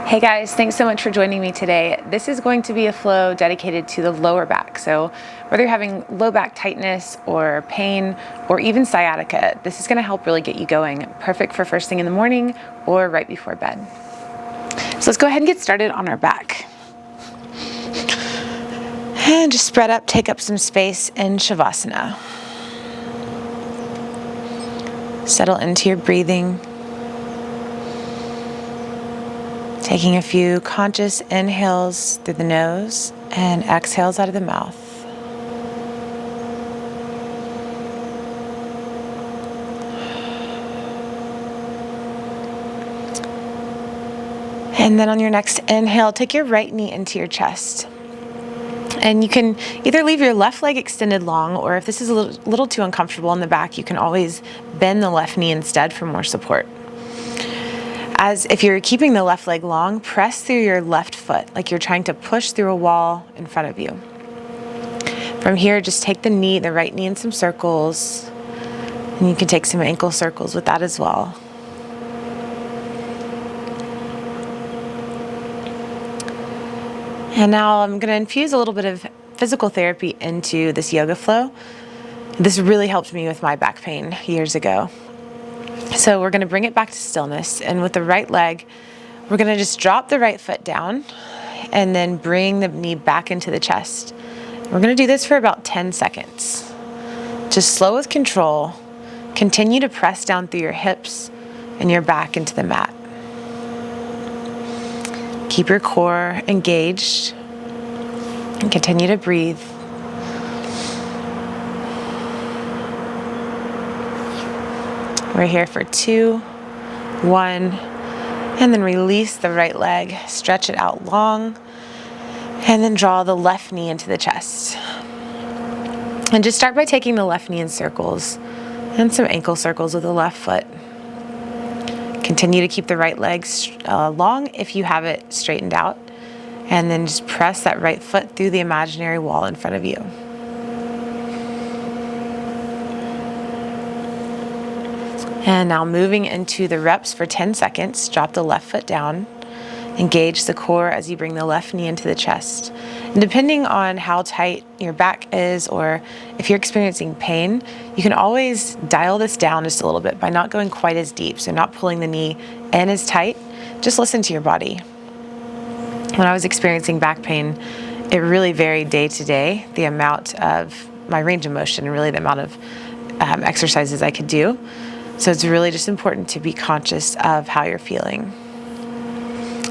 Hey guys, thanks so much for joining me today. This is going to be a flow dedicated to the lower back. So whether you're having low back tightness or pain or even sciatica, this is going to help really get you going. Perfect for first thing in the morning or right before bed. So let's go ahead and get started on our back. And just spread up, take up some space in Shavasana. Settle into your breathing. Taking a few conscious inhales through the nose and exhales out of the mouth. And then on your next inhale, take your right knee into your chest. And you can either leave your left leg extended long, or if this is a little too uncomfortable in the back, you can always bend the left knee instead for more support. As if you're keeping the left leg long, press through your left foot like you're trying to push through a wall in front of you. From here, just take the right knee in some circles, and you can take some ankle circles with that as well. And now I'm going to infuse a little bit of physical therapy into this yoga flow. This really helped me with my back pain years ago. So we're going to bring it back to stillness, and with the right leg, we're going to just drop the right foot down and then bring the knee back into the chest. We're going to do this for about 10 seconds. Just slow with control. Continue to press down through your hips and your back into the mat. Keep your core engaged and continue to breathe. We're here for 2, 1, and then release the right leg. Stretch it out long, and then draw the left knee into the chest. And just start by taking the left knee in circles and some ankle circles with the left foot. Continue to keep the right leg long if you have it straightened out, and then just press that right foot through the imaginary wall in front of you. And now moving into the reps for 10 seconds, drop the left foot down, engage the core as you bring the left knee into the chest. And depending on how tight your back is, or if you're experiencing pain, you can always dial this down just a little bit by not going quite as deep, so not pulling the knee in as tight. Just listen to your body. When I was experiencing back pain, it really varied day to day, the amount of my range of motion and really the amount of exercises I could do. So it's really just important to be conscious of how you're feeling.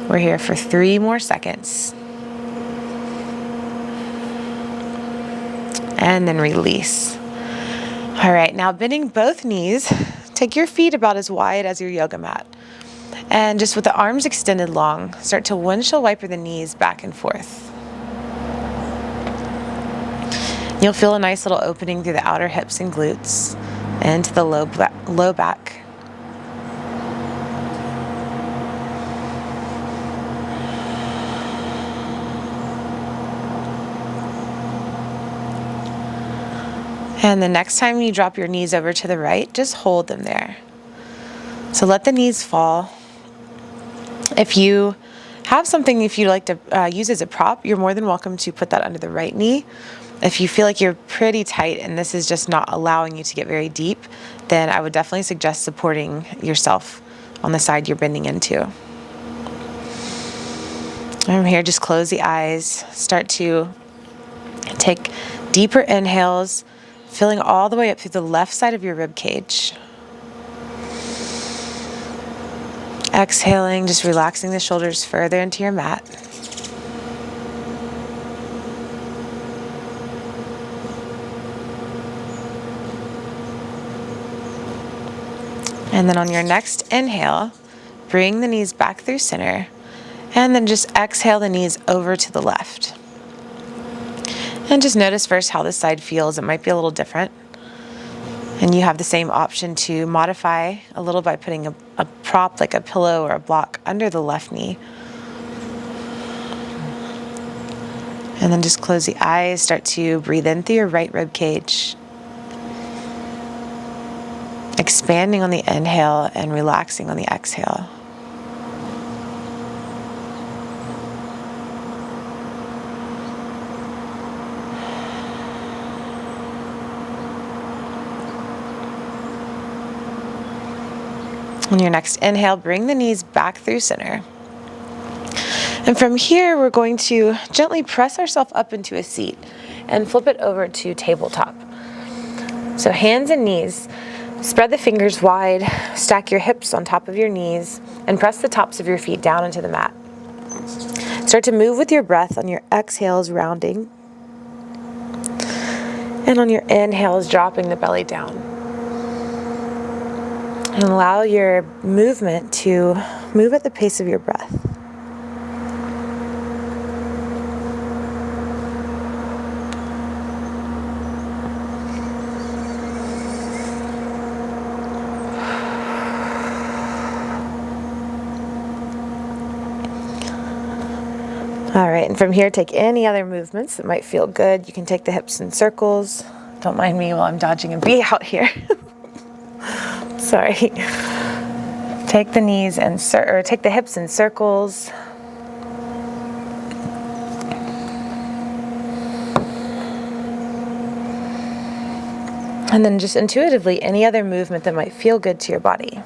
We're here for 3 more seconds. And then release. All right, now bending both knees, take your feet about as wide as your yoga mat. And just with the arms extended long, start to windshield wiper the knees back and forth. You'll feel a nice little opening through the outer hips and glutes into the low back. And the next time you drop your knees over to the right, just hold them there. So let the knees fall. If you have something, if you'd like to use as a prop, you're more than welcome to put that under the right knee. If you feel like you're pretty tight and this is just not allowing you to get very deep, then I would definitely suggest supporting yourself on the side you're bending into. From here, just close the eyes. Start to take deeper inhales, filling all the way up through the left side of your rib cage. Exhaling, just relaxing the shoulders further into your mat. And then on your next inhale, bring the knees back through center, and then just exhale the knees over to the left. And just notice first how this side feels. It might be a little different. And you have the same option to modify a little by putting a prop like a pillow or a block under the left knee. And then just close the eyes, start to breathe in through your right rib cage. Expanding on the inhale and relaxing on the exhale. On your next inhale, bring the knees back through center. And from here, we're going to gently press ourselves up into a seat and flip it over to tabletop. So hands and knees, spread the fingers wide, stack your hips on top of your knees, and press the tops of your feet down into the mat. Start to move with your breath. On your exhales, rounding. And on your inhales, dropping the belly down. And allow your movement to move at the pace of your breath. All right, and from here, take any other movements that might feel good. You can take the hips in circles. Don't mind me while I'm dodging a bee out here. Sorry. Take the knees and take the hips in circles. And then just intuitively, any other movement that might feel good to your body.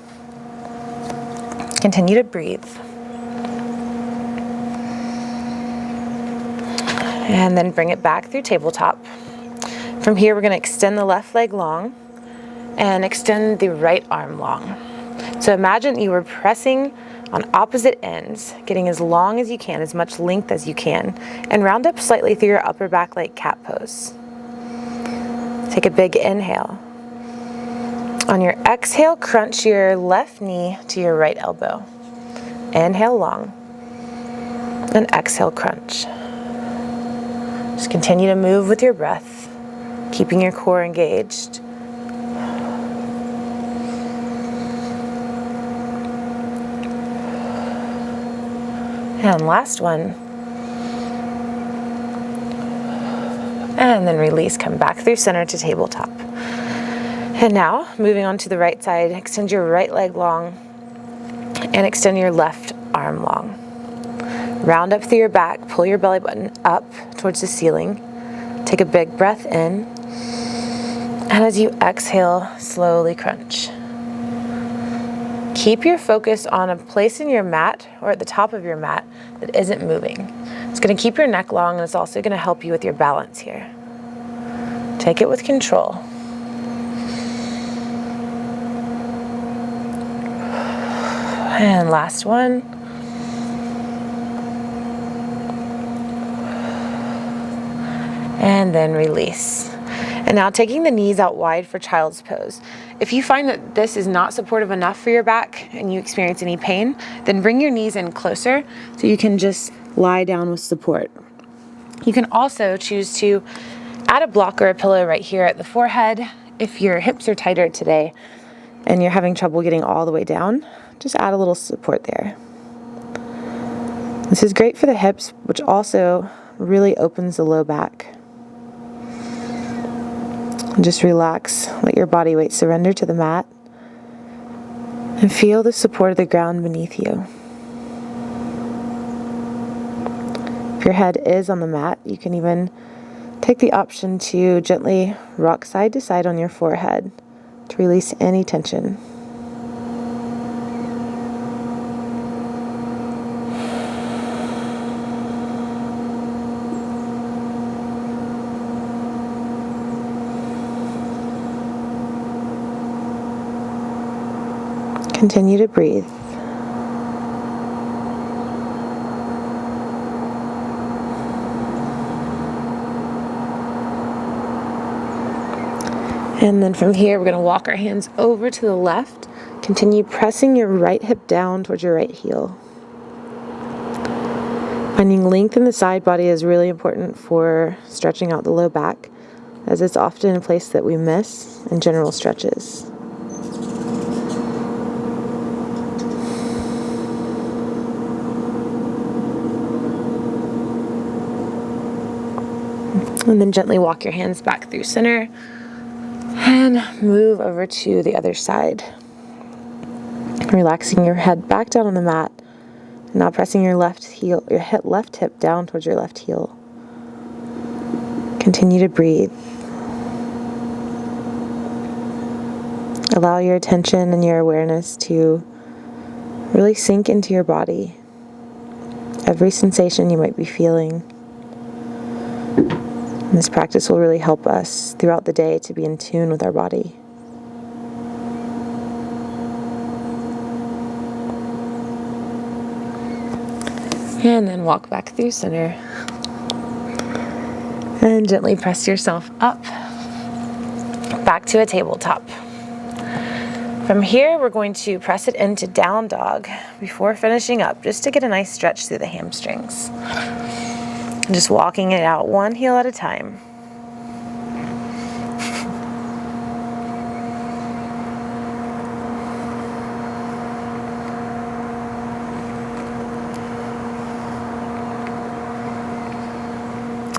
Continue to breathe. And then bring it back through tabletop. From here, we're going to extend the left leg long and extend the right arm long. So imagine you were pressing on opposite ends, getting as long as you can, as much length as you can, and round up slightly through your upper back like cat pose. Take a big inhale. On your exhale, crunch your left knee to your right elbow. Inhale long, and exhale, crunch. Just continue to move with your breath, keeping your core engaged. And last one. And then release, come back through center to tabletop. And now, moving on to the right side, extend your right leg long and extend your left arm long. Round up through your back, pull your belly button up towards the ceiling. Take a big breath in. And as you exhale, slowly crunch. Keep your focus on a place in your mat or at the top of your mat that isn't moving. It's going to keep your neck long, and it's also going to help you with your balance here. Take it with control. And last one. And then release. And now taking the knees out wide for child's pose. If you find that this is not supportive enough for your back and you experience any pain, then bring your knees in closer so you can just lie down with support. You can also choose to add a block or a pillow right here at the forehead. If your hips are tighter today and you're having trouble getting all the way down, just add a little support there. This is great for the hips, which also really opens the low back. And just relax, let your body weight surrender to the mat, and feel the support of the ground beneath you. If your head is on the mat, you can even take the option to gently rock side to side on your forehead to release any tension. Continue to breathe. And then from here, we're going to walk our hands over to the left. Continue pressing your right hip down towards your right heel. Finding length in the side body is really important for stretching out the low back, as it's often a place that we miss in general stretches. And then gently walk your hands back through center and move over to the other side. Relaxing your head back down on the mat. Now pressing your left hip down towards your left heel. Continue to breathe. Allow your attention and your awareness to Really sink into your body, every sensation you might be feeling. And this practice will really help us throughout the day to be in tune with our body. And then walk back through center. And gently press yourself up, back to a tabletop. From here, we're going to press it into down dog before finishing up, just to get a nice stretch through the hamstrings. And just walking it out one heel at a time.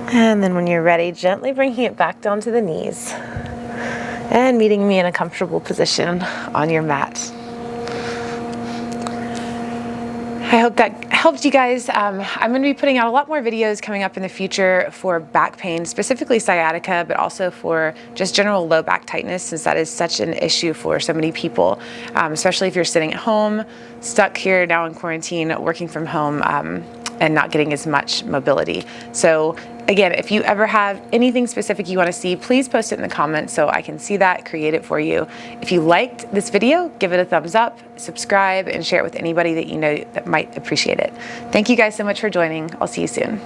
And then when you're ready, gently bringing it back down to the knees and meeting me in a comfortable position on your mat. I hope that helped you guys. I'm going to be putting out a lot more videos coming up in the future for back pain, specifically sciatica, but also for just general low back tightness, since that is such an issue for so many people, especially if you're sitting at home, stuck here now in quarantine, working from home, and not getting as much mobility. So again, if you ever have anything specific you want to see, please post it in the comments so I can see that, create it for you. If you liked this video, give it a thumbs up, subscribe, and share it with anybody that you know that might appreciate it. Thank you guys so much for joining. I'll see you soon.